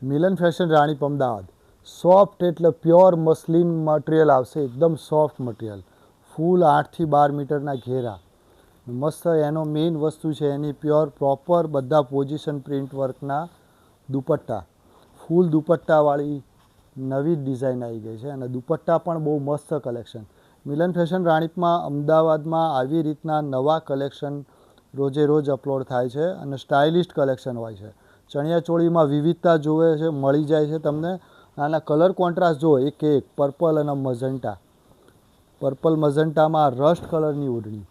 મિલન fashion Ranip Ahmedabad soft એટલે pure muslin material આવશે, એકદમ સોફ્ટ મટીરિયલ, ફૂલ 8 થી 12 મીટરના ઘેરા, મસ્ત. એનો મેઇન વસ્તુ છે એની પ્યોર પ્રોપર બધા પોઝિશન પ્રિન્ટ વર્કના દુપટ્ટા, ફૂલ દુપટ્ટાવાળી નવી ડિઝાઇન આવી ગઈ છે અને દુપટ્ટા પણ બહુ મસ્ત કલેક્શન. મિલન ફેશન રાણીપમાં અમદાવાદમાં આવી રીતના નવા કલેક્શન રોજે રોજ અપલોડ થાય છે અને સ્ટાઇલિસ્ટ કલેક્શન હોય છે. ચણિયાચોળીમાં વિવિધતા જોવે છે, મળી જાય છે તમને. આના કલર કોન્ટ્રાસ્ટ જુઓ, એક પર્પલ અને મઝન્ટા, પર્પલ મઝન્ટામાં રસ્ટ કલરની ઓઢણી,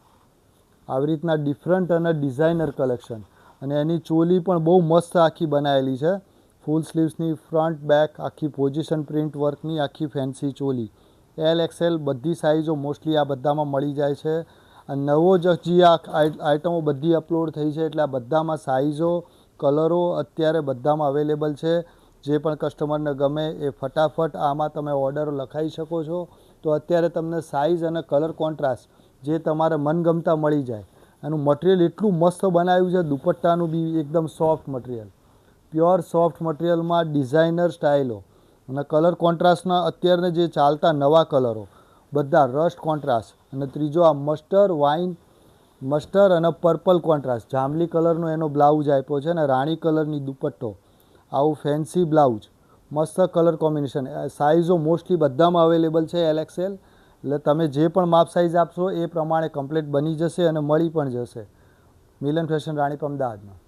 આવી રીતના ડિફરન્ટ અને ડિઝાઇનર કલેક્શન. અને એની ચોલી પણ બહુ મસ્ત આખી બનાવેલી છે, ફૂલ સ્લીવ્સની, ફ્રન્ટ બેક આખી પોઝિશન પ્રિન્ટ વર્કની આખી ફેન્સી ચોલી. એલ એક્સએલ બધી સાઇઝો મોસ્ટલી આ બધામાં મળી જાય છે. અને નવો જ જે આ આઇટમો બધી અપલોડ થઈ છે એટલે આ બધામાં સાઇઝો, કલરો અત્યારે બધામાં અવેલેબલ છે. જે પણ કસ્ટમરને ગમે એ ફટાફટ આમાં તમે ઓર્ડર લખાવી શકો છો. તો અત્યારે તમને સાઇઝ અને કલર કોન્ટ્રાસ્ટ જે તમારે મનગમતા મળી જાય. એનું મટીરિયલ એટલું મસ્ત બનાવ્યું છે, દુપટ્ટાનું બી એકદમ સોફ્ટ મટીરિયલ, પ્યોર સોફ્ટ મટીરિયલમાં ડિઝાઇનર સ્ટાઇલો અને કલર કોન્ટ્રાસ્ટના અત્યારના જે ચાલતા નવા કલરો બધા રસ્ટ કોન્ટ્રાસ્ટ. અને ત્રીજો આ મસ્ટર અને પર્પલ કોન્ટ્રાસ્ટ, જાંબલી કલરનો એનો બ્લાઉઝ આપ્યો છે અને રાણી કલરની દુપટ્ટો, આવું ફેન્સી બ્લાઉઝ, મસ્ત કલર કોમ્બિનેશન. સાઇઝો મોસ્ટલી બધામાં અવેલેબલ છે એલ એક્સએલ, એટલે તમે જે પણ માપ સાઇઝ આપશો એ પ્રમાણે કમ્પ્લીટ બની જશે અને મળી પણ જશે. મિલન ફેશન રાણીપ અમદાવાદમાં.